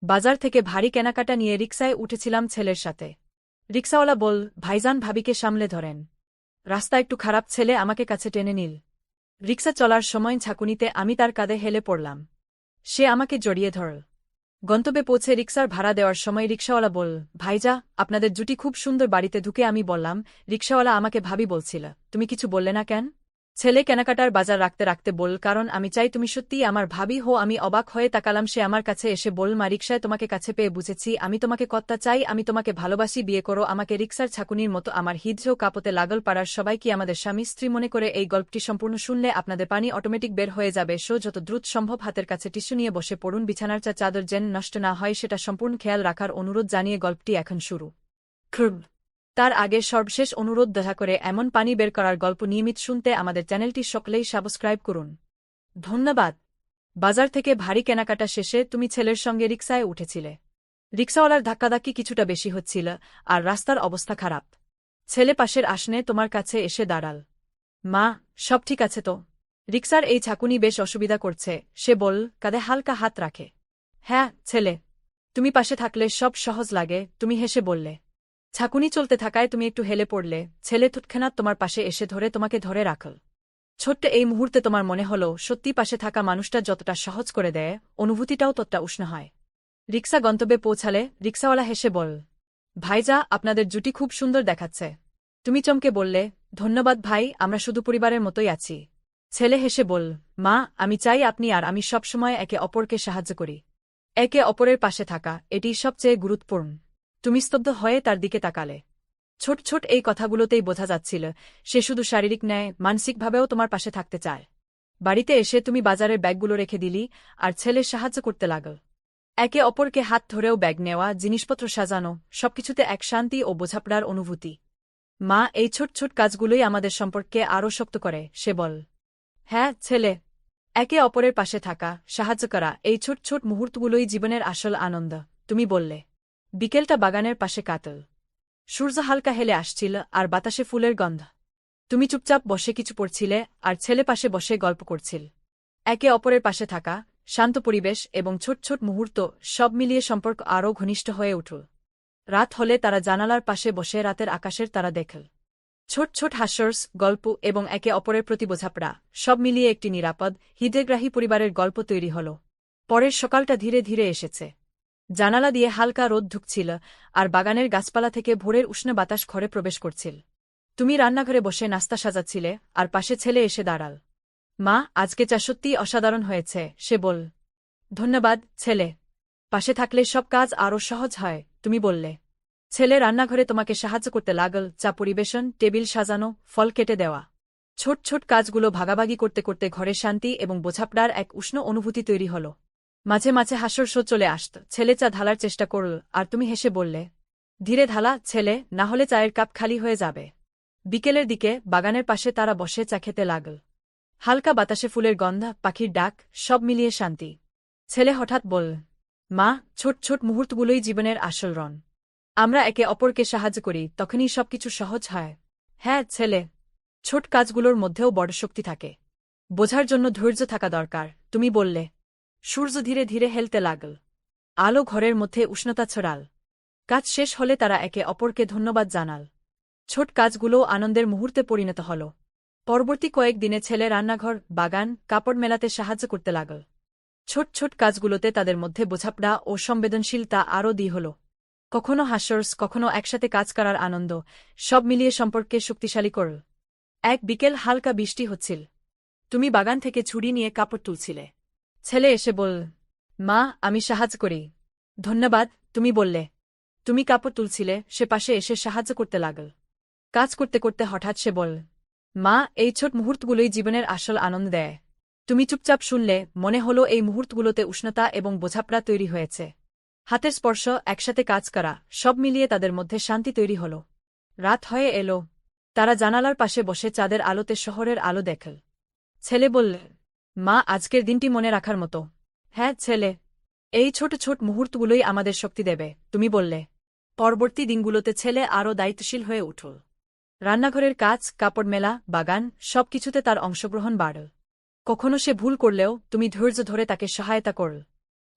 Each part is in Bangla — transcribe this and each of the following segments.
বাজার থেকে ভারী কেনাকাটা নিয়ে রিকশায় উঠেছিলাম ছেলের সাথে। রিকশাওয়ালা বল, ভাইজান ভাবিকে সামলে ধরেন। রাস্তা একটু খারাপ, ছেলে আমাকে কাছে টেনে নিল। রিকশা চলার সময় ঝাঁকুনিতে আমি তার কাঁধে হেলে পড়লাম। সে আমাকে জড়িয়ে ধরল। গন্তব্যে পৌঁছে রিকশার ভাড়া দেওয়ার সময় রিকশাওয়ালা বল, ভাইজা, আপনাদের জুটি খুব সুন্দর। বাড়িতে ঢুকে আমি বললাম, রিকশাওয়ালা আমাকে ভাবি বলছিল, তুমি কিছু বললে না কেন? ছেলে কেনাকাটার বাজার রাখতে রাখতে বল, কারণ আমি চাই তুমি সত্যিই আমার ভাবি হো। আমি অবাক হয়ে তাকালাম। সে আমার কাছে এসে বল, মা, রিকশায় তোমাকে কাছে পেয়ে বুঝেছি আমি তোমাকে কত্তা চাই, আমি তোমাকে ভালোবাসি, বিয়ে করো আমাকে। রিকশার ছাকুনির মতো আমার হৃদয় কাঁপতে লাগল। পাড়ার সবাই কি আমাদের স্বামী স্ত্রী মনে করে? এই গল্পটি সম্পূর্ণ শুনলে আপনাদের পানি অটোমেটিক বের হয়ে যাবে। যত দ্রুত সম্ভব হাতের কাছে টিস্যু নিয়ে বসে পড়ুন। বিছানার চাদর যেন নষ্ট না হয় সেটা সম্পূর্ণ খেয়াল রাখার অনুরোধ জানিয়ে গল্পটি এখন শুরু। তার আগে সর্বশেষ অনুরোধ, দয়া করে এমন পানি বের করার গল্প নিয়মিত শুনতে আমাদের চ্যানেলটি সকলেই সাবস্ক্রাইব করুন। ধন্যবাদ। বাজার থেকে ভারী কেনাকাটা শেষে তুমি ছেলের সঙ্গে রিকশায় উঠেছিলে। রিকশাওয়ালার ধাক্কাধাক্কি কিছুটা বেশি হচ্ছিল আর রাস্তার অবস্থা খারাপ। ছেলে পাশের আসনে তোমার কাছে এসে দাঁড়াল। মা, সব ঠিক আছে তো? রিকশার এই ছাকুনি বেশ অসুবিধা করছে, সে বল, কাঁধে হালকা হাত রাখে। হ্যাঁ ছেলে, তুমি পাশে থাকলে সব সহজ লাগে, তুমি হেসে বললে। ছাকুনি চলতে থাকায় তুমি একটু হেলে পড়লে। ছেলে তৎক্ষণাৎ তোমার পাশে এসে তোমাকে ধরে রাখল। ছোট্ট এই মুহূর্তে তোমার মনে হল সত্যি পাশে থাকা মানুষটা যতটা সহজ করে দেয়, অনুভূতিটাও ততটা উষ্ণ হয়। রিকশা গন্তব্যে পৌঁছালে রিকশাওয়ালা হেসে বল, ভাইজা, আপনাদের জুটি খুব সুন্দর দেখাচ্ছে। তুমি চমকে বললে, ধন্যবাদ ভাই, আমরা শুধু পরিবারের মতোই আছি। ছেলে হেসে বল, মা, আমি চাই আপনি আর আমি সবসময় একে অপরকে সাহায্য করি। একে অপরের পাশে থাকা, এটি সবচেয়ে গুরুত্বপূর্ণ। তুমি স্তব্ধ হয়ে তার দিকে তাকালে। ছোট ছোট এই কথাগুলোতেই বোঝা যাচ্ছিল সে শুধু শারীরিক ন্যায়, মানসিকভাবেও তোমার পাশে থাকতে চায়। বাড়িতে এসে তুমি বাজারের ব্যাগগুলো রেখে দিলি আর ছেলে সাহায্য করতে লাগল। একে অপরকে হাত ধরেও ব্যাগ নেওয়া, জিনিসপত্র সাজানো, সবকিছুতে এক শান্তি ও বোঝাপড়ার অনুভূতি। মা, এই ছোট ছোট কাজগুলোই আমাদের সম্পর্ককে আরও শক্ত করে, সে বল। হ্যাঁ ছেলে, একে অপরের পাশে থাকা, সাহায্য করা, এই ছোট ছোট মুহূর্তগুলোই জীবনের আসল আনন্দ, তুমি বললে। বিকেলটা বাগানের পাশে কাতল। সূর্য হালকা হেলে আসছিল আর বাতাসে ফুলের গন্ধ। তুমি চুপচাপ বসে কিছু পড়ছিলে আর ছেলে পাশে বসে গল্প করছিল। একে অপরের পাশে থাকা, শান্ত পরিবেশ এবং ছোট ছোট মুহূর্ত সব মিলিয়ে সম্পর্ক আরও ঘনিষ্ঠ হয়ে উঠল। রাত হলে তারা জানালার পাশে বসে রাতের আকাশের তারা দেখল। ছোট ছোট হাস্যরস, গল্প এবং একে অপরের প্রতি বোঝাপড়া সব মিলিয়ে একটি নিরাপদ, হৃদয়গ্রাহী পরিবারের গল্প তৈরি হল। পরের সকালটা ধীরে ধীরে এসেছে। জানালা দিয়ে হালকা রোদ ঢুকছিল আর বাগানের গাছপালা থেকে ভোরের উষ্ণ বাতাস ঘরে প্রবেশ করছিল। তুমি রান্নাঘরে বসে নাস্তা সাজাচ্ছিলে আর পাশে ছেলে এসে দাঁড়াল। মা, আজকে চা সত্যিই অসাধারণ হয়েছে, সে বল। ধন্যবাদ ছেলে, পাশে থাকলে সব কাজ আরও সহজ হয়, তুমি বললে। ছেলে রান্নাঘরে তোমাকে সাহায্য করতে লাগল, চা পরিবেশন, টেবিল সাজানো, ফল কেটে দেওয়া। ছোট ছোট কাজগুলো ভাগাভাগি করতে করতে ঘরে শান্তি এবং বোঝাপড়ার এক উষ্ণ অনুভূতি তৈরি হল। মাঝে মাঝে হাস্যরস চলে আসত। ছেলে চা ঢালার চেষ্টা করল আর তুমি হেসে বললে, ধীরে ঢালা ছেলে, না হলে চায়ের কাপ খালি হয়ে যাবে। বিকেলের দিকে বাগানের পাশে তারা বসে চা খেতে লাগল। হালকা বাতাসে ফুলের গন্ধ, পাখির ডাক, সব মিলিয়ে শান্তি। ছেলে হঠাৎ বল, মা, ছোট ছোট মুহূর্তগুলোই জীবনের আসল রণ। আমরা একে অপরকে সাহায্য করি, তখনই সবকিছু সহজ হয়। হ্যাঁ ছেলে, ছোট কাজগুলোর মধ্যেও বড় শক্তি থাকে। বোঝার জন্য ধৈর্য থাকা দরকার, তুমি বললে। সূর্য ধীরে ধীরে হেলতে লাগল। আলো ঘরের মধ্যে উষ্ণতা ছড়াল। কাজ শেষ হলে তারা একে অপরকে ধন্যবাদ জানাল। ছোট কাজগুলোও আনন্দের মুহূর্তে পরিণত হল। পরবর্তী কয়েকদিনে ছেলে রান্নাঘর, বাগান, কাপড় মেলাতে সাহায্য করতে লাগল। ছোট ছোট কাজগুলোতে তাদের মধ্যে বোঝাপড়া ও সংবেদনশীলতা আরও হল। কখনো হাস্যরস, কখনো একসাথে কাজ করার আনন্দ, সব মিলিয়ে সম্পর্ককে শক্তিশালী করল। এক বিকেল হালকা বৃষ্টি হচ্ছিল। তুমি বাগান থেকে ছুরি নিয়ে কাপড় তুলছিলে। ছেলে এসে বল, মা, আমি সাহায্য করি। ধন্যবাদ, তুমি বললে। তুমি কাপড় তুলছিলে, সে পাশে এসে সাহায্য করতে লাগল। কাজ করতে করতে হঠাৎ সে বল, মা, এই ছোট মুহূর্তগুলোই জীবনের আসল আনন্দ দেয়। তুমি চুপচাপ শুনলে, মনে হলো এই মুহূর্তগুলোতে উষ্ণতা এবং বোঝাপড়া তৈরি হয়েছে। হাতের স্পর্শ, একসাথে কাজ করা, সব মিলিয়ে তাদের মধ্যে শান্তি তৈরি হল। রাত হয়ে এলো। তারা জানালার পাশে বসে চাঁদের আলোতে শহরের আলো দেখল। ছেলে বললে, মা, আজকের দিনটি মনে রাখার মতো। হ্যাঁ ছেলে, এই ছোট ছোট মুহূর্তগুলোই আমাদের শক্তি দেবে, তুমি বললে। পরবর্তী দিনগুলোতে ছেলে আরও দায়িত্বশীল হয়ে উঠল। রান্নাঘরের কাজ, কাপড় মেলা, বাগান, সবকিছুতে তার অংশগ্রহণ বাড়ল। কখনো সে ভুল করলেও তুমি ধৈর্য ধরে তাকে সহায়তা করল।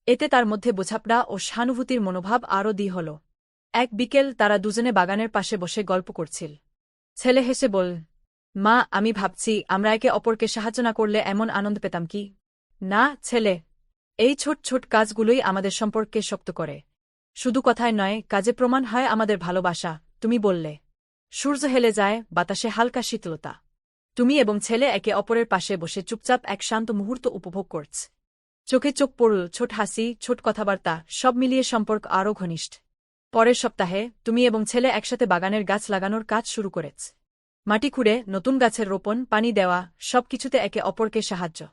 এতে তার মধ্যে বোঝাপড়া ও সহানুভূতির মনোভাব আরও হল। এক বিকেল তারা দুজনে বাগানের পাশে বসে গল্প করছিল। ছেলে হেসে বল, মা, আমি ভাবছি আমরা একে অপরকে সাহায্য না করলে এমন আনন্দ পেতাম কি? না ছেলে, এই ছোট ছোট কাজগুলোই আমাদের সম্পর্ককে শক্ত করে। শুধু কথায় নয়, কাজে প্রমাণ হয় আমাদের ভালোবাসা। তুমি বললে। সূর্য হেলে যায়, বাতাসে হালকা শীতলতা। তুমি এবং ছেলে একে অপরের পাশে বসে চুপচাপ এক শান্ত মুহূর্ত উপভোগ করছ। চোখে চোখ পড়ল, ছোট হাসি, ছোট কথাবার্তা, সব মিলিয়ে সম্পর্ক আরও ঘনিষ্ঠ। পরের সপ্তাহে তুমি এবং ছেলে একসাথে বাগানের গাছ লাগানোর কাজ শুরু করেছ। মাটি খুঁড়ে, নতুন গাছের রোপণ, পানি দেওয়া, সবকিছুতে একে অপরকে সাহায্য।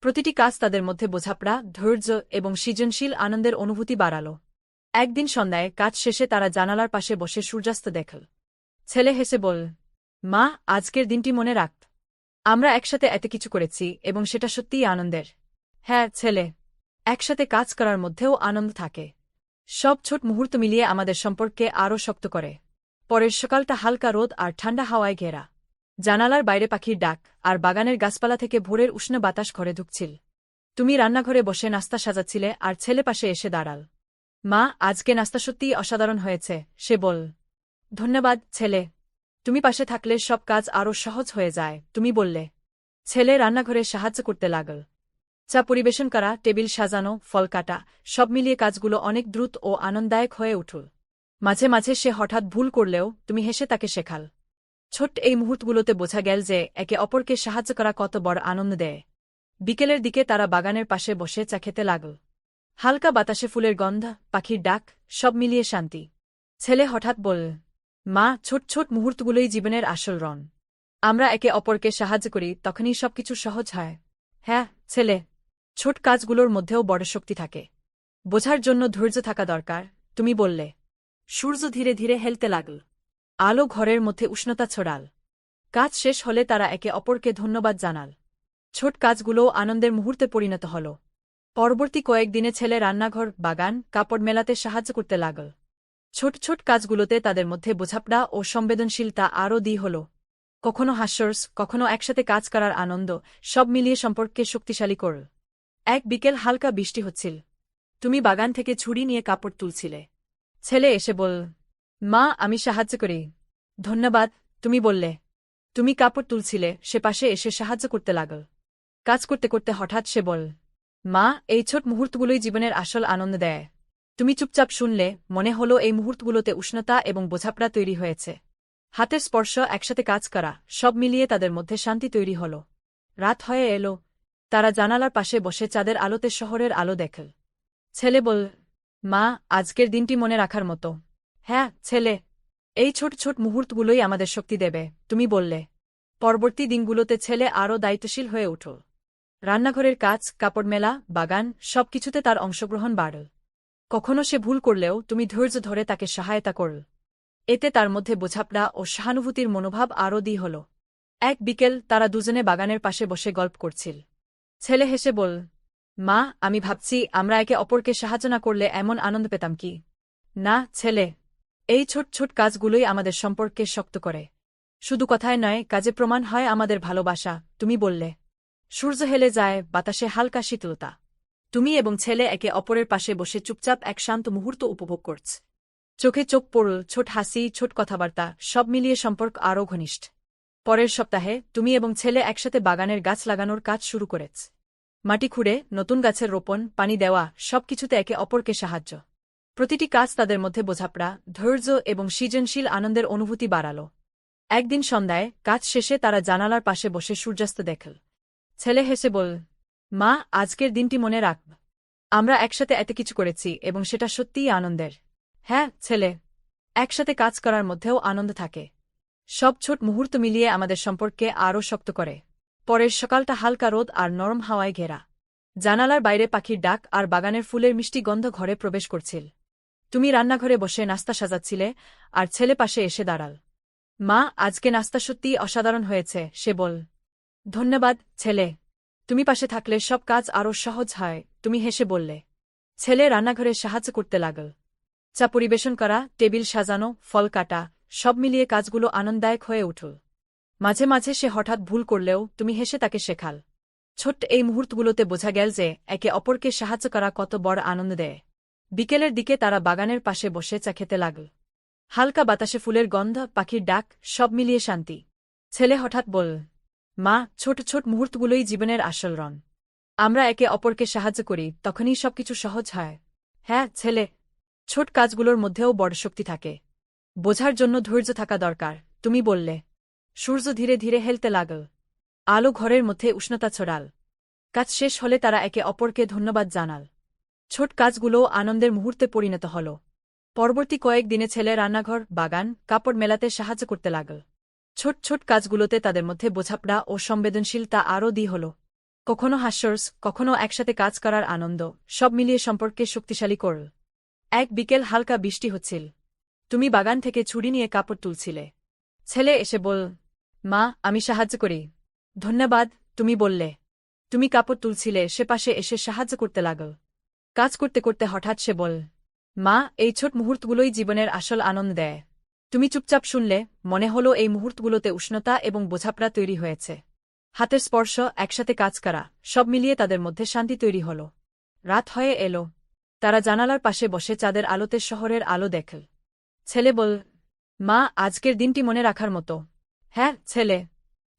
প্রতিটি কাজ তাদের মধ্যে বোঝাপড়া, ধৈর্য এবং সৃজনশীল আনন্দের অনুভূতি বাড়াল। একদিন সন্ধ্যায় কাজ শেষে তারা জানালার পাশে বসে সূর্যাস্ত দেখল। ছেলে হেসে বল, মা, আজকের দিনটি মনে রাখ। আমরা একসাথে এত কিছু করেছি এবং সেটা সত্যিই আনন্দের। হ্যাঁ ছেলে, একসাথে কাজ করার মধ্যেও আনন্দ থাকে। সব ছোট মুহূর্ত মিলিয়ে আমাদের সম্পর্ককে আরও শক্ত করে। পরের সকালটা হালকা রোদ আর ঠান্ডা হাওয়ায় ঘেরা। জানালার বাইরে পাখির ডাক আর বাগানের গাছপালা থেকে ভোরের উষ্ণ বাতাস ঘরে ঢুকছিল। তুমি রান্নাঘরে বসে নাস্তা সাজাচ্ছিলে আর ছেলে পাশে এসে দাঁড়াল। মা, আজকে নাস্তা সত্যিই অসাধারণ হয়েছে, সে বল। ধন্যবাদ ছেলে, তুমি পাশে থাকলে সব কাজ আরও সহজ হয়ে যায়, তুমি বললে। ছেলে রান্নাঘরে সাহায্য করতে লাগল। চা পরিবেশন করা, টেবিল সাজানো, ফল কাটা, সব মিলিয়ে কাজগুলো অনেক দ্রুত ও আনন্দদায়ক হয়ে উঠল। মাঝে মাঝে সে হঠাৎ ভুল করলেও তুমি হেসে তাকে শেখাল। ছোট্ট এই মুহূর্তগুলোতে বোঝা গেল যে একে অপরকে সাহায্য করা কত বড় আনন্দ দেয়। বিকেলের দিকে তারা বাগানের পাশে বসে চা খেতে লাগল। হালকা বাতাসে ফুলের গন্ধ, পাখির ডাক, সব মিলিয়ে শান্তি। ছেলে হঠাৎ বল, মা, ছোট ছোট মুহূর্তগুলোই জীবনের আসল রং। আমরা একে অপরকে সাহায্য করি, তখনই সবকিছু সহজ হয়। হ্যাঁ ছেলে, ছোট কাজগুলোর মধ্যেও বড় শক্তি থাকে। বোঝার জন্য ধৈর্য থাকা দরকার, তুমি বললে। সূর্য ধীরে ধীরে হেলতে লাগল। আলো ঘরের মধ্যে উষ্ণতা ছড়াল। কাজ শেষ হলে তারা একে অপরকে ধন্যবাদ জানাল। ছোট কাজগুলোও আনন্দের মুহূর্তে পরিণত হল। পরবর্তী কয়েকদিনে ছেলে রান্নাঘর, বাগান, কাপড় মেলাতে সাহায্য করতে লাগল। ছোট ছোট কাজগুলোতে তাদের মধ্যে বোঝাপড়া ও সংবেদনশীলতা আরও হল। কখনো হাস্যরস, কখনো একসাথে কাজ করার আনন্দ, সব মিলিয়ে সম্পর্ককে শক্তিশালী করল। এক বিকেল হালকা বৃষ্টি হচ্ছিল। তুমি বাগান থেকে ছুরি নিয়ে কাপড় তুলছিলে। ছেলে এসে বল, মা, আমি সাহায্য করি। ধন্যবাদ, তুমি বললে। তুমি কাপড় তুলছিলে, সে পাশে এসে সাহায্য করতে লাগল। কাজ করতে করতে হঠাৎ সে বল, মা, এই ছোট মুহূর্তগুলোই জীবনের আসল আনন্দ দেয়। তুমি চুপচাপ শুনলে, মনে হলো এই মুহূর্তগুলোতে উষ্ণতা এবং বোঝাপড়া তৈরি হয়েছে। হাতের স্পর্শ, একসাথে কাজ করা, সব মিলিয়ে তাদের মধ্যে শান্তি তৈরি হল। রাত হয়ে এলো। তারা জানালার পাশে বসে চাঁদের আলোতে শহরের আলো দেখল। ছেলে বল, মা, আজকের দিনটি মনে রাখার মতো। হ্যাঁ ছেলে, এই ছোট ছোট মুহূর্তগুলোই আমাদের শক্তি দেবে, তুমি বললে। পরবর্তী দিনগুলোতে ছেলে আরও দায়িত্বশীল হয়ে উঠল। রান্নাঘরের কাজ, কাপড় মেলা, বাগান, সবকিছুতে তার অংশগ্রহণ বাড়ল। কখনো সে ভুল করলেও তুমি ধৈর্য ধরে তাকে সহায়তা করল। এতে তার মধ্যে বোঝাপড়া ও সহানুভূতির মনোভাব আরও হল। এক বিকেল তারা দুজনে বাগানের পাশে বসে গল্প করছিল। ছেলে হেসে বল, মা, আমি ভাবছি আমরা একে অপরকে সাহায্য না করলে এমন আনন্দ পেতাম কি? না ছেলে, এই ছোট ছোট কাজগুলোই আমাদের সম্পর্ককে শক্ত করে। শুধু কথায় নয়, কাজে প্রমাণ হয় আমাদের ভালোবাসা, তুমি বললে। সূর্য হেলে যায়, বাতাসে হালকা শীতলতা। তুমি এবং ছেলে একে অপরের পাশে বসে চুপচাপ এক শান্ত মুহূর্ত উপভোগ করছ। চোখে চোখ পড়ল, ছোট হাসি, ছোট কথাবার্তা, সব মিলিয়ে সম্পর্ক আরও ঘনিষ্ঠ। পরের সপ্তাহে তুমি এবং ছেলে একসাথে বাগানের গাছ লাগানোর কাজ শুরু করেছ। মাটি খুঁড়ে, নতুন গাছের রোপণ, পানি দেওয়া, সবকিছুতে একে অপরকে সাহায্য। প্রতিটি কাজ তাদের মধ্যে বোঝাপড়া, ধৈর্য এবং সৃজনশীল আনন্দের অনুভূতি বাড়াল। একদিন সন্ধ্যায় কাজ শেষে তারা জানালার পাশে বসে সূর্যাস্ত দেখল। ছেলে হেসে বল, মা, আজকের দিনটি মনে রাখ। আমরা একসাথে এত কিছু করেছি এবং সেটা সত্যিই আনন্দের। হ্যাঁ ছেলে, একসাথে কাজ করার মধ্যেও আনন্দ থাকে। সব ছোট মুহূর্ত মিলিয়ে আমাদের সম্পর্ককে আরও শক্ত করে। পরের সকালটা হালকা রোদ আর নরম হাওয়ায় ঘেরা। জানালার বাইরে পাখির ডাক আর বাগানের ফুলের মিষ্টি গন্ধ ঘরে প্রবেশ করছিল। তুমি রান্নাঘরে বসে নাস্তা সাজাচ্ছিলে আর ছেলে পাশে এসে দাঁড়াল। মা, আজকে নাস্তা সত্যিই অসাধারণ হয়েছে, সে বল। ধন্যবাদ ছেলে, তুমি পাশে থাকলে সব কাজ আরও সহজ হয়, তুমি হেসে বললে। ছেলে রান্নাঘরে সাহায্য করতে লাগল। চা পরিবেশন করা, টেবিল সাজানো, ফল কাটা, সব মিলিয়ে কাজগুলো আনন্দদায়ক হয়ে উঠল। মাঝে মাঝে সে হঠাৎ ভুল করলেও তুমি হেসে তাকে শেখাল। ছোট্ট এই মুহূর্তগুলোতে বোঝা গেল যে একে অপরকে সাহায্য করা কত বড় আনন্দ দেয়। বিকেলের দিকে তারা বাগানের পাশে বসে চা খেতে লাগল। হালকা বাতাসে ফুলের গন্ধ, পাখির ডাক, সব মিলিয়ে শান্তি। ছেলে হঠাৎ বলল, মা, ছোট ছোট মুহূর্তগুলোই জীবনের আসল রং। আমরা একে অপরকে সাহায্য করি, তখনই সবকিছু সহজ হয়। হ্যাঁ ছেলে, ছোট কাজগুলোর মধ্যেও বড় শক্তি থাকে। বোঝার জন্য ধৈর্য থাকা দরকার, তুমি বললে। সূর্য ধীরে ধীরে হেলতে লাগল। আলো ঘরের মধ্যে উষ্ণতা ছড়াল। কাজ শেষ হলে তারা একে অপরকে ধন্যবাদ জানাল। ছোট কাজগুলোও আনন্দের মুহূর্তে পরিণত হল। পরবর্তী কয়েক দিনে ছেলে রান্নাঘর, বাগান, কাপড় মেলাতে সাহায্য করতে লাগল। ছোট ছোট কাজগুলোতে তাদের মধ্যে বোঝাপড়া ও সংবেদনশীলতা আরও হল। কখনো হাস্যরস, কখনো একসাথে কাজ করার আনন্দ, সব মিলিয়ে সম্পর্ককে শক্তিশালী করল। এক বিকেল হালকা বৃষ্টি হচ্ছিল। তুমি বাগান থেকে ছুরি নিয়ে কাপড় তুলছিলে। ছেলে এসে বল, মা, আমি সাহায্য করি। ধন্যবাদ, তুমি বললে। তুমি কাপড় তুলছিলে, সে পাশে এসে সাহায্য করতে লাগল। কাজ করতে করতে হঠাৎ সে বল, মা, এই ছোট মুহূর্তগুলোই জীবনের আসল আনন্দ দেয়। তুমি চুপচাপ শুনলে, মনে হলো এই মুহূর্তগুলোতে উষ্ণতা এবং বোঝাপড়া তৈরি হয়েছে। হাতের স্পর্শ, একসাথে কাজ করা, সব মিলিয়ে তাদের মধ্যে শান্তি তৈরি হল। রাত হয়ে এলো। তারা জানালার পাশে বসে চাঁদের আলোতে শহরের আলো দেখল। ছেলে বল, মা, আজকের দিনটি মনে রাখার মতো। হ্যাঁ ছেলে,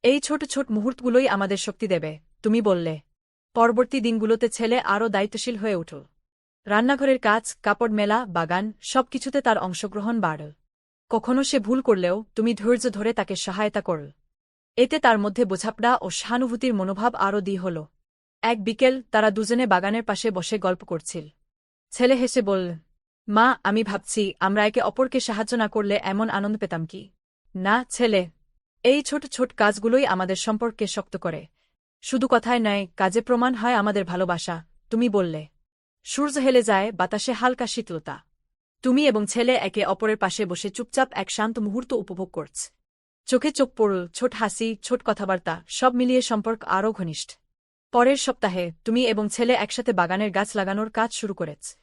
এই ছোট ছোট মুহূর্তগুলোই আমাদের শক্তি দেবে, তুমি বললে। পরবর্তী দিনগুলোতে ছেলে আরও দায়িত্বশীল হয়ে উঠল। রান্নাঘরের কাজ, কাপড় মেলা, বাগান, সবকিছুতে তার অংশগ্রহণ বাড়ল। কখনো সে ভুল করলেও তুমি ধৈর্য ধরে তাকে সহায়তা করল। এতে তার মধ্যে বোঝাপড়া ও সহানুভূতির মনোভাব আরও হল। এক বিকেল তারা দুজনে বাগানের পাশে বসে গল্প করছিল। ছেলে হেসে বলল, মা, আমি ভাবছি আমরা একে অপরকে সাহায্য না করলে এমন আনন্দ পেতাম কি। না ছেলে, এই ছোট ছোট কাজগুলোই আমাদের সম্পর্ককে শক্ত করে। শুধু কথায় নয়, কাজে প্রমাণ হয় আমাদের ভালোবাসা, তুমি বললে। সূর্য হেলে যায়, বাতাসে হালকা শীতলতা। তুমি এবং ছেলে একে অপরের পাশে বসে চুপচাপ এক শান্ত মুহূর্ত উপভোগ করছ। চোখে চোখ পড়ল, ছোট হাসি, ছোট কথাবার্তা, সব মিলিয়ে সম্পর্ক আরও ঘনিষ্ঠ। পরের সপ্তাহে তুমি এবং ছেলে একসাথে বাগানের গাছ লাগানোর কাজ শুরু করেছ।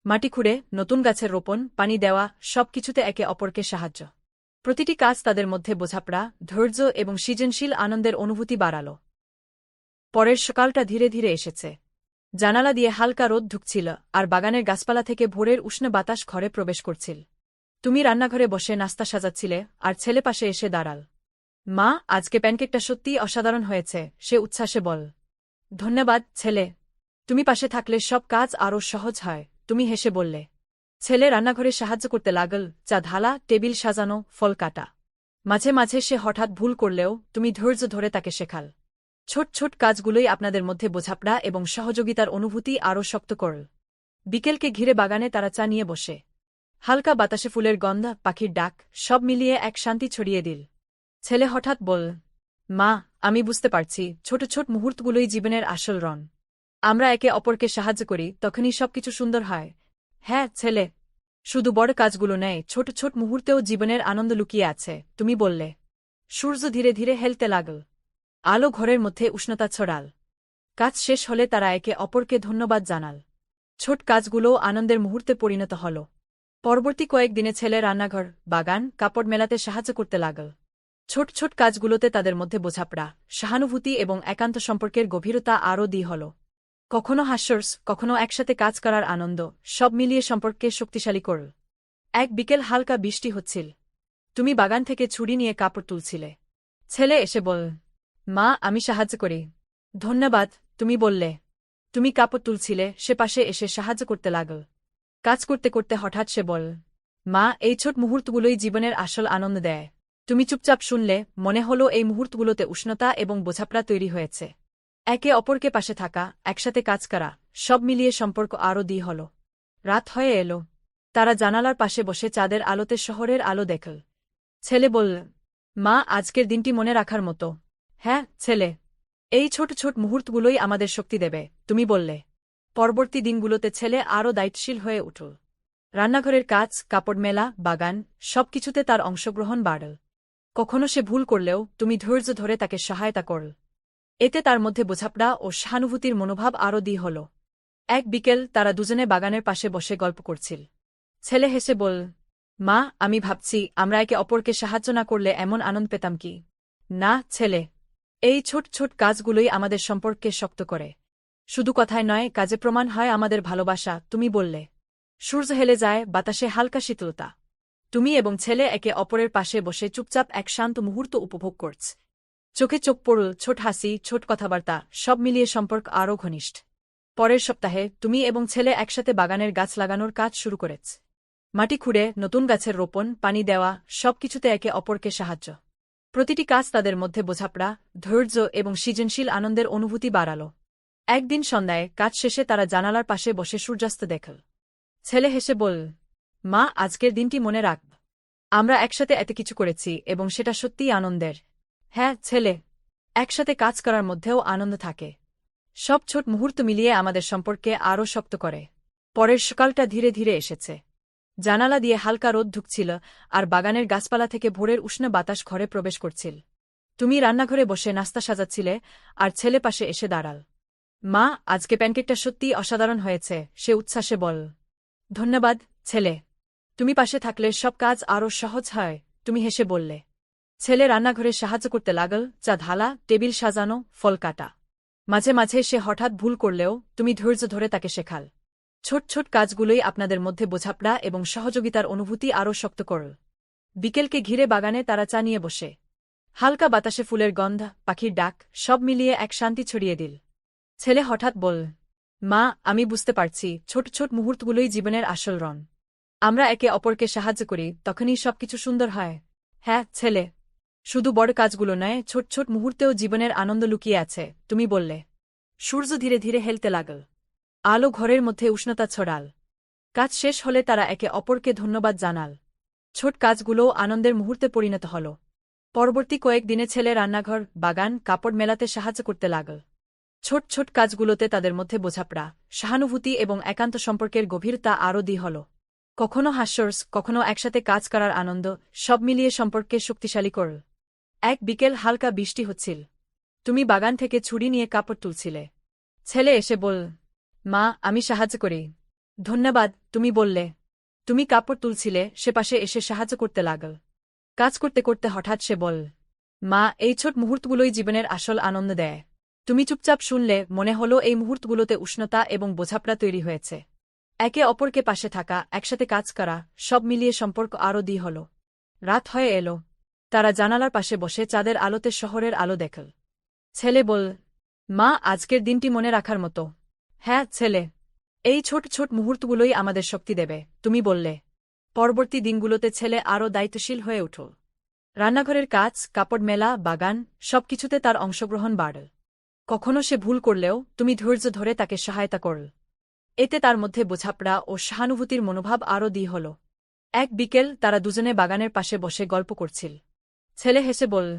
মাটি খুঁড়ে, নতুন গাছের রোপণ, পানি দেওয়া, সবকিছুতে একে অপরকে সাহায্য। প্রতিটি কাজ তাদের মধ্যে বোঝাপড়া, ধৈর্য এবং সৃজনশীল আনন্দের অনুভূতি বাড়াল। পরের সকালটা ধীরে ধীরে এসেছে। জানালা দিয়ে হালকা রোদ ঢুকছিল, আর বাগানের গাছপালা থেকে ভোরের উষ্ণ বাতাস ঘরে প্রবেশ করছিল। তুমি রান্নাঘরে বসে নাস্তা সাজাচ্ছিলে, আর ছেলে পাশে এসে দাঁড়াল। মা, আজকে প্যানকেকটা সত্যিই অসাধারণ হয়েছে, সে উচ্ছ্বাসে বল। ধন্যবাদ ছেলে, তুমি পাশে থাকলে সব কাজ আরও সহজ হয়, তুমি হেসে বললে। ছেলে রান্নাঘরে সাহায্য করতে লাগল, চা ঢালা, টেবিল সাজানো, ফল কাটা। মাঝে মাঝে সে হঠাৎ ভুল করলেও তুমি ধৈর্য ধরে তাকে শেখাল। ছোট ছোট কাজগুলোই আপনাদের মধ্যে বোঝাপড়া এবং সহযোগিতার অনুভূতি আরও শক্ত করল। বিকেলকে ঘিরে বাগানে তারা চা নিয়ে বসে। হালকা বাতাসে ফুলের গন্ধ, পাখির ডাক, সব মিলিয়ে এক শান্তি ছড়িয়ে দিল। ছেলে হঠাৎ বল, মা, আমি বুঝতে পারছি, ছোট ছোট মুহূর্তগুলোই জীবনের আসল রং। আমরা একে অপরকে সাহায্য করি, তখনই সবকিছু সুন্দর হয়। হ্যাঁ ছেলে, শুধু বড় কাজগুলো নেই, ছোট ছোট মুহূর্তেও জীবনের আনন্দ লুকিয়ে আছে, তুমি বললে। সূর্য ধীরে ধীরে হেলতে লাগল। আলো ঘরের মধ্যে উষ্ণতা ছড়াল। কাজ শেষ হলে তারা একে অপরকে ধন্যবাদ জানাল। ছোট কাজগুলোও আনন্দের মুহূর্তে পরিণত হল। পরবর্তী কয়েকদিনে ছেলে রান্নাঘর, বাগান, কাপড় মেলাতে সাহায্য করতে লাগল। ছোট ছোট কাজগুলোতে তাদের মধ্যে বোঝাপড়া, সহানুভূতি এবং একান্ত সম্পর্কের গভীরতা আরও হল। কখনো হাস্যরস, কখনো একসাথে কাজ করার আনন্দ, সব মিলিয়ে সম্পর্ককে শক্তিশালী করল। এক বিকেল হালকা বৃষ্টি হচ্ছিল। তুমি বাগান থেকে ছুরি নিয়ে কাপড় তুলছিলে। ছেলে এসে বল, মা, আমি সাহায্য করি। ধন্যবাদ, তুমি বললে। তুমি কাপড় তুলছিলে, সে পাশে এসে সাহায্য করতে লাগল। কাজ করতে করতে হঠাৎ সে বল, মা, এই ছোট মুহূর্তগুলোই জীবনের আসল আনন্দ দেয়। তুমি চুপচাপ শুনলে, মনে হলো এই মুহূর্তগুলোতে উষ্ণতা এবং বোঝাপড়া তৈরি হয়েছে। একে অপরকে পাশে থাকা, একসাথে কাজ করা, সব মিলিয়ে সম্পর্ক আরও হল। রাত হয়ে এলো। তারা জানালার পাশে বসে চাঁদের আলোতে শহরের আলো দেখল। ছেলে বলল, মা, আজকের দিনটি মনে রাখার মতো। হ্যাঁ ছেলে, এই ছোট ছোট মুহূর্তগুলোই আমাদের শক্তি দেবে, তুমি বললে। পরবর্তী দিনগুলোতে ছেলে আরও দায়িত্বশীল হয়ে উঠল। রান্নাঘরের কাজ, কাপড় মেলা, বাগান, সবকিছুতে তার অংশগ্রহণ বাড়ল। কখনো সে ভুল করলেও তুমি ধৈর্য ধরে তাকে সহায়তা করল। এতে তার মধ্যে বোঝাপড়া ও সহানুভূতির মনোভাব আরও হল। এক বিকেল তারা দুজনে বাগানের পাশে বসে গল্প করছিল। ছেলে হেসে বল, মা, আমি ভাবছি আমরা একে অপরকে সাহায্য না করলে এমন আনন্দ পেতাম কি। না ছেলে, এই ছোট ছোট কাজগুলোই আমাদের সম্পর্ককে শক্ত করে। শুধু কথায় নয়, কাজে প্রমাণ হয় আমাদের ভালোবাসা। তুমি বললে। সূর্য হেলে যায়, বাতাসে হালকা শীতলতা। তুমি এবং ছেলে একে অপরের পাশে বসে চুপচাপ এক শান্ত মুহূর্ত উপভোগ করছ। চোখে চোখ পড়ল, ছোট হাসি, ছোট কথাবার্তা, সব মিলিয়ে সম্পর্ক আরও ঘনিষ্ঠ। পরের সপ্তাহে তুমি এবং ছেলে একসাথে বাগানের গাছ লাগানোর কাজ শুরু করেছ। মাটি খুঁড়ে, নতুন গাছের রোপণ, পানি দেওয়া, সবকিছুতে একে অপরকে সাহায্য। প্রতিটি কাজ তাদের মধ্যে বোঝাপড়া, ধৈর্য এবং সৃজনশীল আনন্দের অনুভূতি বাড়াল। একদিন সন্ধ্যায় কাজ শেষে তারা জানালার পাশে বসে সূর্যাস্ত দেখল। ছেলে হেসে বলল, মা, আজকের দিনটি মনে রাখব। আমরা একসাথে এত কিছু করেছি এবং সেটা সত্যিই আনন্দের। হ্যাঁ ছেলে, একসাথে কাজ করার মধ্যেও আনন্দ থাকে। সব ছোট মুহূর্ত মিলিয়ে আমাদের সম্পর্কে আরও শক্ত করে। পরের সকালটা ধীরে ধীরে এসেছে। জানালা দিয়ে হালকা রোদ ঢুকছিল আর বাগানের গাছপালা থেকে ভোরের উষ্ণ বাতাস ঘরে প্রবেশ করছিল। তুমি রান্নাঘরে বসে নাস্তা সাজাচ্ছিলে আর ছেলে পাশে এসে দাঁড়াল। মা, আজকে প্যানকেকটা সত্যিই অসাধারণ হয়েছে, সে উচ্ছ্বাসে বল। ধন্যবাদ ছেলে, তুমি পাশে থাকলে সব কাজ আরও সহজ হয়, তুমি হেসে বললে। ছেলে রান্নাঘরে সাহায্য করতে লাগল, চা ঢালা, টেবিল সাজানো, ফল কাটা। মাঝে মাঝে সে হঠাৎ ভুল করলেও তুমি ধৈর্য ধরে তাকে শেখাল। ছোট ছোট কাজগুলোই আপনাদের মধ্যে বোঝাপড়া এবং সহযোগিতার অনুভূতি আরও শক্ত করল। বিকেলকে ঘিরে বাগানে তারা চা নিয়ে বসে। হালকা বাতাসে ফুলের গন্ধ, পাখির ডাক, সব মিলিয়ে এক শান্তি ছড়িয়ে দিল। ছেলে হঠাৎ বল, মা, আমি বুঝতে পারছি, ছোট ছোট মুহূর্তগুলোই জীবনের আসল রং। আমরা একে অপরকে সাহায্য করি, তখনই সবকিছু সুন্দর হয়। হ্যাঁ ছেলে, শুধু বড় কাজগুলো নয়, ছোট ছোট মুহূর্তেও জীবনের আনন্দ লুকিয়ে আছে, তুমি বললে। সূর্য ধীরে ধীরে হেলতে লাগল। আলো ঘরের মধ্যে উষ্ণতা ছড়াল। কাজ শেষ হলে তারা একে অপরকে ধন্যবাদ জানাল। ছোট কাজগুলোও আনন্দের মুহূর্তে পরিণত হল। পরবর্তী কয়েকদিনে ছেলে রান্নাঘর, বাগান, কাপড় মেলাতে সাহায্য করতে লাগল। ছোট ছোট কাজগুলোতে তাদের মধ্যে বোঝাপড়া, সহানুভূতি এবং একান্ত সম্পর্কের গভীরতা আরও হল। কখনো হাস্যরস, কখনো একসাথে কাজ করার আনন্দ, সব মিলিয়ে সম্পর্ককে শক্তিশালী করল। এক বিকেল হালকা বৃষ্টি হচ্ছিল। তুমি বাগান থেকে ছুরি নিয়ে কাপড় তুলছিলে। ছেলে এসে বল, মা, আমি সাহায্য করি। ধন্যবাদ, তুমি বললে। তুমি কাপড় তুলছিলে, সে পাশে এসে সাহায্য করতে লাগল। কাজ করতে করতে হঠাৎ সে বল, মা, এই ছোট মুহূর্তগুলোই জীবনের আসল আনন্দ দেয়। তুমি চুপচাপ শুনলে, মনে হলো এই মুহূর্তগুলোতে উষ্ণতা এবং বোঝাপড়া তৈরি হয়েছে। একে অপরকে পাশে থাকা, একসাথে কাজ করা, সব মিলিয়ে সম্পর্ক আরও হল। রাত হয়ে এলো। তারা জানালার পাশে বসে চাঁদের আলোতে শহরের আলো দেখল। ছেলে বল, মা, আজকের দিনটি মনে রাখার মতো। হ্যাঁ ছেলে, এই ছোট ছোট মুহূর্তগুলোই আমাদের শক্তি দেবে, তুমি বললে। পরবর্তী দিনগুলোতে ছেলে আরও দায়িত্বশীল হয়ে উঠল। রান্নাঘরের কাজ, কাপড় মেলা, বাগান, সবকিছুতে তার অংশগ্রহণ বাড়ল। কখনো সে ভুল করলেও তুমি ধৈর্য ধরে তাকে সহায়তা করল। এতে তার মধ্যে বোঝাপড়া ও সহানুভূতির মনোভাব আরও হল। এক বিকেল তারা দুজনে বাগানের পাশে বসে গল্প করছিল। ছেলে হেসে বল,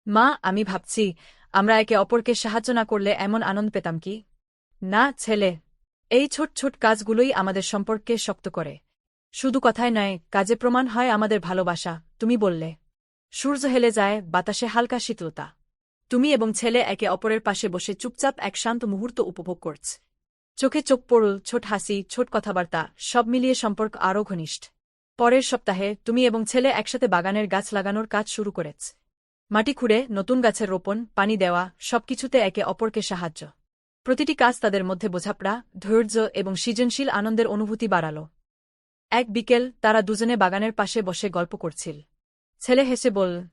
মা, আমি ভাবছি, আমরা একে অপরকে সাহায্য না করলে এমন আনন্দ পেতাম কি? না ছেলে, এই ছোট ছোট কাজগুলোই আমাদের সম্পর্ককে শক্ত করে। শুধু কথায় নয়, কাজে প্রমাণ হয় আমাদের ভালোবাসা, তুমি বললে। সূর্য হেলে যায়, বাতাসে হালকা শীতলতা। তুমি এবং ছেলে একে অপরের পাশে বসে চুপচাপ এক শান্ত মুহূর্ত উপভোগ করছ। চোখে চোখ পড়ল, ছোট হাসি, ছোট কথাবার্তা, সব মিলিয়ে সম্পর্ক আরও ঘনিষ্ঠ। পরের সপ্তাহে তুমি এবং ছেলে একসাথে বাগানের গাছ লাগানোর কাজ শুরু করেছ। মাটি খুঁড়ে, নতুন গাছের রোপণ, পানি দেওয়া, সবকিছুতে একে অপরকে সাহায্য। প্রতিটি কাজ তাদের মধ্যে বোঝাপড়া, ধৈর্য এবং সৃজনশীল আনন্দের অনুভূতি বাড়াল। এক বিকেল তারা দুজনে বাগানের পাশে বসে গল্প করছিল। ছেলে হেসে বল,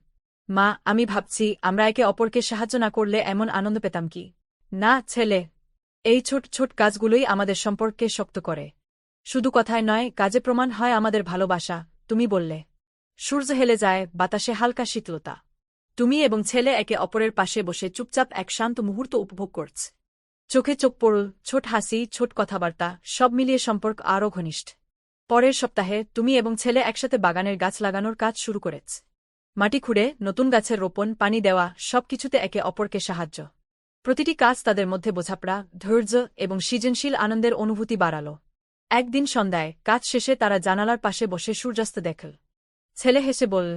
মা, আমি ভাবছি, আমরা একে অপরকে সাহায্য না করলে এমন আনন্দ পেতাম কি? না ছেলে, এই ছোট ছোট কাজগুলোই আমাদের সম্পর্ককে শক্ত করে। শুধু কথায় নয়, কাজে প্রমাণ হয় আমাদের ভালোবাসা, তুমি বললে। সূর্য হেলে যায়, বাতাসে হালকা শীতলতা। তুমি এবং ছেলে একে অপরের পাশে বসে চুপচাপ এক শান্ত মুহূর্ত উপভোগ করছ। চোখে চোখ পড়ল, ছোট হাসি, ছোট কথাবার্তা, সব মিলিয়ে সম্পর্ক আরও ঘনিষ্ঠ। পরের সপ্তাহে তুমি এবং ছেলে একসাথে বাগানের গাছ লাগানোর কাজ শুরু করেছ। মাটি খুঁড়ে, নতুন গাছের রোপণ, পানি দেওয়া, সবকিছুতে একে অপরকে সাহায্য। প্রতিটি কাজ তাদের মধ্যে বোঝাপড়া, ধৈর্য এবং সৃজনশীল আনন্দের অনুভূতি বাড়াল। একদিন সন্ধ্যায় কাজ শেষে তারা জানালার পাশে বসে সূর্যাস্ত দেখল। ছেলে হেসে বল,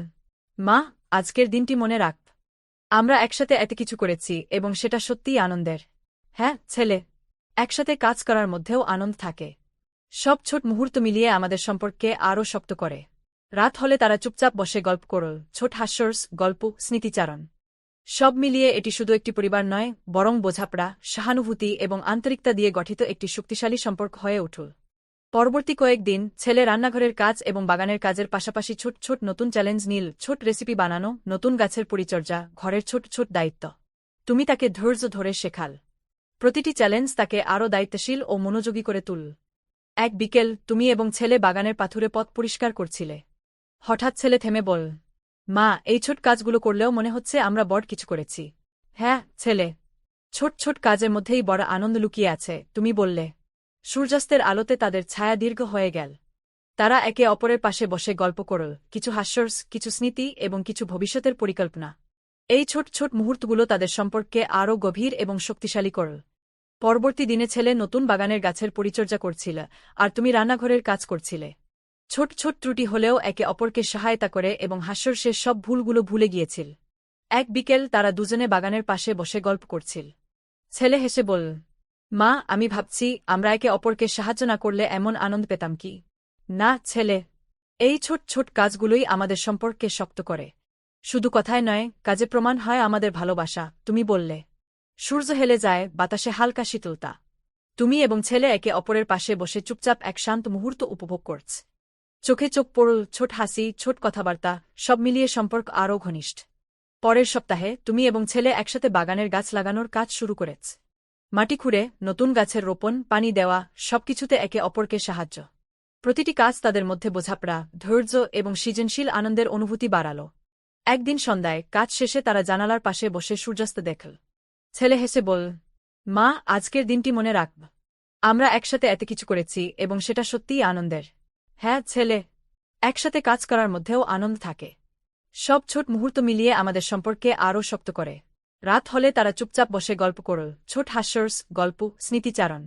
মা, আজকের দিনটি মনে রাখ। আমরা একসাথে এত কিছু করেছি এবং সেটা সত্যিই আনন্দের। হ্যাঁ ছেলে, একসাথে কাজ করার মধ্যেও আনন্দ থাকে। সব ছোট মুহূর্ত মিলিয়ে আমাদের সম্পর্ককে আরও শক্ত করে। রাত হলে তারা চুপচাপ বসে গল্প করল, ছোট হাস্যরস, গল্প, স্মৃতিচারণ। সব মিলিয়ে এটি শুধু একটি পরিবার নয়, বরং বোঝাপড়া, সহানুভূতি এবং আন্তরিকতা দিয়ে গঠিত একটি শক্তিশালী সম্পর্ক হয়ে উঠল। পরবর্তী কয়েকদিন ছেলে রান্নাঘরের কাজ এবং বাগানের কাজের পাশাপাশি ছোট ছোট নতুন চ্যালেঞ্জ নিল, ছোট রেসিপি বানানো, নতুন গাছের পরিচর্যা, ঘরের ছোট ছোট দায়িত্ব। তুমি তাকে ধৈর্য ধরে শেখাল। প্রতিটি চ্যালেঞ্জ তাকে আরও দায়িত্বশীল ও মনোযোগী করে তুল। এক বিকেল তুমি এবং ছেলে বাগানের পাথুরে পথ পরিষ্কার করছিলে। হঠাৎ ছেলে থেমে বল, মা, এই ছোট কাজগুলো করলেও মনে হচ্ছে আমরা বড় কিছু করেছি। হ্যাঁ ছেলে, ছোট ছোট কাজের মধ্যেই বড় আনন্দ লুকিয়ে আছে, তুমি বললে। সূর্যাস্তের আলোতে তাদের ছায়া দীর্ঘ হয়ে গেল। তারা একে অপরের পাশে বসে গল্প করল, কিছু হাস্যরস, কিছু স্মৃতি এবং কিছু ভবিষ্যতের পরিকল্পনা। এই ছোট ছোট মুহূর্তগুলো তাদের সম্পর্ককে আরও গভীর এবং শক্তিশালী করল। পরবর্তী দিনে ছেলে নতুন বাগানের গাছের পরিচর্যা করছিল, আর তুমি রান্নাঘরের কাজ করছিলে। ছোট ছোট ত্রুটি হলেও একে অপরকে সহায়তা করে এবং হাস্যরসের সব ভুলগুলো ভুলে গিয়েছিল। এক বিকেল তারা দুজনে বাগানের পাশে বসে গল্প করছিল। ছেলে হেসে বলল, মা, আমি ভাবছি আমরা একে অপরকে সাহায্য না করলে এমন আনন্দ পেতাম কি। না ছেলে, এই ছোট ছোট কাজগুলোই আমাদের সম্পর্ককে শক্ত করে। শুধু কথায় নয়, কাজে প্রমাণ হয় আমাদের ভালোবাসা, তুমি বললে। সূর্য হেলে যায়, বাতাসে হালকা শীতলতা। তুমি এবং ছেলে একে অপরের পাশে বসে চুপচাপ এক শান্ত মুহূর্ত উপভোগ করছ। চোখে চোখ পড়ল, ছোট হাসি, ছোট কথাবার্তা, সব মিলিয়ে সম্পর্ক আরও ঘনিষ্ঠ। পরের সপ্তাহে তুমি এবং ছেলে একসাথে বাগানের গাছ লাগানোর কাজ শুরু করেছ। মাটি খুঁড়ে, নতুন গাছের রোপণ, পানি দেওয়া, সবকিছুতে একে অপরকে সাহায্য। প্রতিটি কাজ তাদের মধ্যে বোঝাপড়া, ধৈর্য এবং সৃজনশীল আনন্দের অনুভূতি বাড়াল। একদিন সন্ধ্যায় কাজ শেষে তারা জানালার পাশে বসে সূর্যাস্ত দেখল। ছেলে হেসে বল, মা, আজকের দিনটি মনে রাখব। আমরা একসাথে এত কিছু করেছি এবং সেটা সত্যিই আনন্দের। হ্যাঁ ছেলে, একসাথে কাজ করার মধ্যেও আনন্দ থাকে। সব ছোট মুহূর্ত মিলিয়ে আমাদের সম্পর্কে আরও শক্ত করে। রাত হলে তারা চুপচাপ বসে গল্প করল, ছোট হাস্যরস, গল্প, স্মৃতিচারণ।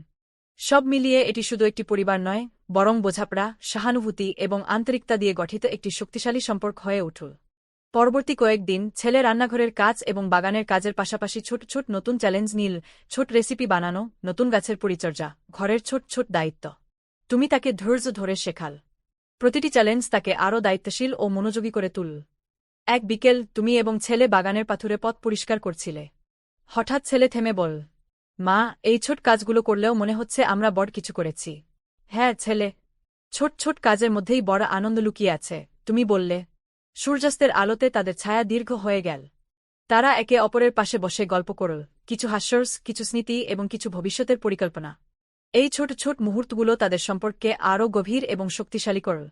সব মিলিয়ে এটি শুধু একটি পরিবার নয়, বরং বোঝাপড়া, সহানুভূতি এবং আন্তরিকতা দিয়ে গঠিত একটি শক্তিশালী সম্পর্ক হয়ে উঠল। পরবর্তী কয়েকদিন ছেলে রান্নাঘরের কাজ এবং বাগানের কাজের পাশাপাশি ছোট ছোট নতুন চ্যালেঞ্জ নিল, ছোট রেসিপি বানানো, নতুন গাছের পরিচর্যা, ঘরের ছোট ছোট দায়িত্ব। তুমি তাকে ধৈর্য ধরে শেখাল। প্রতিটি চ্যালেঞ্জ তাকে আরও দায়িত্বশীল ও মনোযোগী করে তুল। এক বিকেল তুমি এবং ছেলে বাগানের পাথুরে পথ পরিষ্কার করছিলে। হঠাৎ ছেলে থেমে বল, মা, এই ছোট কাজগুলো করলেও মনে হচ্ছে আমরা বড় কিছু করেছি। হ্যাঁ ছেলে, ছোট ছোট কাজের মধ্যেই বড় আনন্দ লুকিয়ে আছে, তুমি বললে। সূর্যাস্তের আলোতে তাদের ছায়া দীর্ঘ হয়ে গেল। তারা একে অপরের পাশে বসে গল্প করল, কিছু হাস্যরস, কিছু স্মৃতি এবং কিছু ভবিষ্যতের পরিকল্পনা। এই ছোট ছোট মুহূর্তগুলো তাদের সম্পর্ককে আরও গভীর এবং শক্তিশালী করল।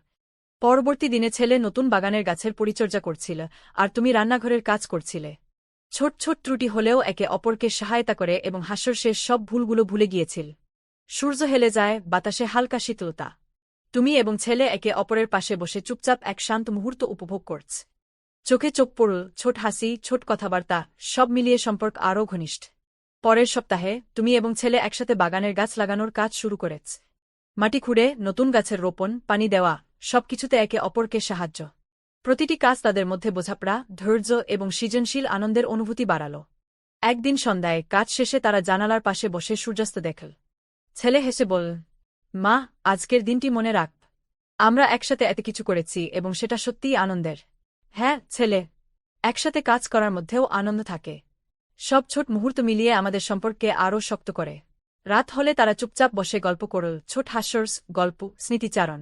পরবর্তী দিনে ছেলে নতুন বাগানের গাছের পরিচর্যা করছিল, আর তুমি রান্নাঘরের কাজ করছিলে। ছোট ছোট ত্রুটি হলেও একে অপরকে সহায়তা করে এবং হাস্যরসের সব ভুলগুলো ভুলে গিয়েছিল। সূর্য হেলে যায়, বাতাসে হালকা শীতলতা। তুমি এবং ছেলে একে অপরের পাশে বসে চুপচাপ এক শান্ত মুহূর্ত উপভোগ করছ। চোখে চোখ পড়ল, ছোট হাসি, ছোট কথাবার্তা, সব মিলিয়ে সম্পর্ক আরও ঘনিষ্ঠ। পরের সপ্তাহে তুমি এবং ছেলে একসাথে বাগানের গাছ লাগানোর কাজ শুরু করেছ। মাটি খুঁড়ে, নতুন গাছের রোপণ, পানি দেওয়া, সবকিছুতে একে অপরকে সাহায্য। প্রতিটি কাজ তাদের মধ্যে বোঝাপড়া, ধৈর্য এবং সৃজনশীল আনন্দের অনুভূতি বাড়াল। একদিন সন্ধ্যায় কাজ শেষে তারা জানালার পাশে বসে সূর্যাস্ত দেখল। ছেলে হেসে বল, মা, আজকের দিনটি মনে রাখ। আমরা একসাথে এত কিছু করেছি এবং সেটা সত্যিই আনন্দের। হ্যাঁ ছেলে, একসাথে কাজ করার মধ্যেও আনন্দ থাকে। সব ছোট মুহূর্ত মিলিয়ে আমাদের সম্পর্ককে আরও শক্ত করে। রাত হলে তারা চুপচাপ বসে গল্প করল, ছোট হাস্যরস, গল্প, স্মৃতিচারণ।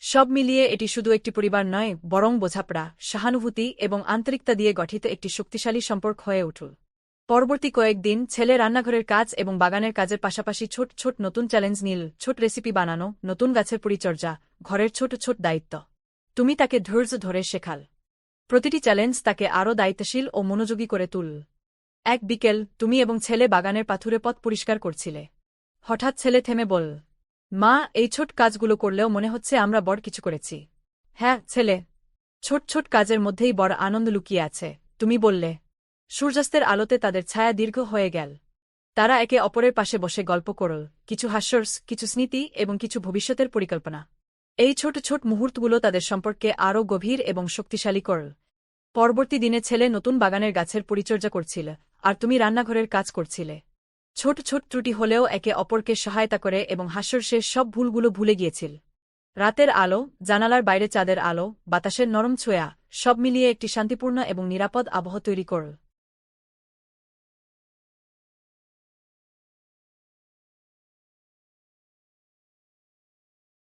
সব মিলিয়ে এটি শুধু একটি পরিবার নয়, বরং বোঝাপড়া, সহানুভূতি এবং আন্তরিকতা দিয়ে গঠিত একটি শক্তিশালী সম্পর্ক হয়ে উঠল। পরবর্তী কয়েকদিন ছেলে রান্নাঘরের কাজ এবং বাগানের কাজের পাশাপাশি ছোট ছোট নতুন চ্যালেঞ্জ নিল, ছোট রেসিপি বানানো, নতুন গাছের পরিচর্যা, ঘরের ছোট ছোট দায়িত্ব। তুমি তাকে ধৈর্য ধরে শেখাল। প্রতিটি চ্যালেঞ্জ তাকে আরও দায়িত্বশীল ও মনোযোগী করে তুল। এক বিকেল তুমি এবং ছেলে বাগানের পাথুরে পথ পরিষ্কার করছিলে। হঠাৎ ছেলে থেমে বল, মা, এই ছোট কাজগুলো করলেও মনে হচ্ছে আমরা বড় কিছু করেছি। হ্যাঁ ছেলে, ছোট ছোট কাজের মধ্যেই বড় আনন্দ লুকিয়ে আছে, তুমি বললে। সূর্যাস্তের আলোতে তাদের ছায়া দীর্ঘ হয়ে গেল। তারা একে অপরের পাশে বসে গল্প করল, কিছু হাস্যরস, কিছু স্মৃতি এবং কিছু ভবিষ্যতের পরিকল্পনা। এই ছোট ছোট মুহূর্তগুলো তাদের সম্পর্কে আরও গভীর এবং শক্তিশালী করল। পরবর্তী দিনে ছেলে নতুন বাগানের গাছের পরিচর্যা করছিল, আর তুমি রান্নাঘরের কাজ করছিলে। ছোট ছোট ত্রুটি হলেও একে অপরকে সহায়তা করে এবং হাস্যরসের সব ভুলগুলো ভুলে গিয়েছিল। রাতের আলো, জানালার বাইরে চাঁদের আলো, বাতাসের নরম ছোঁয়া, সব মিলিয়ে একটি শান্তিপূর্ণ এবং নিরাপদ আবহ তৈরি করল।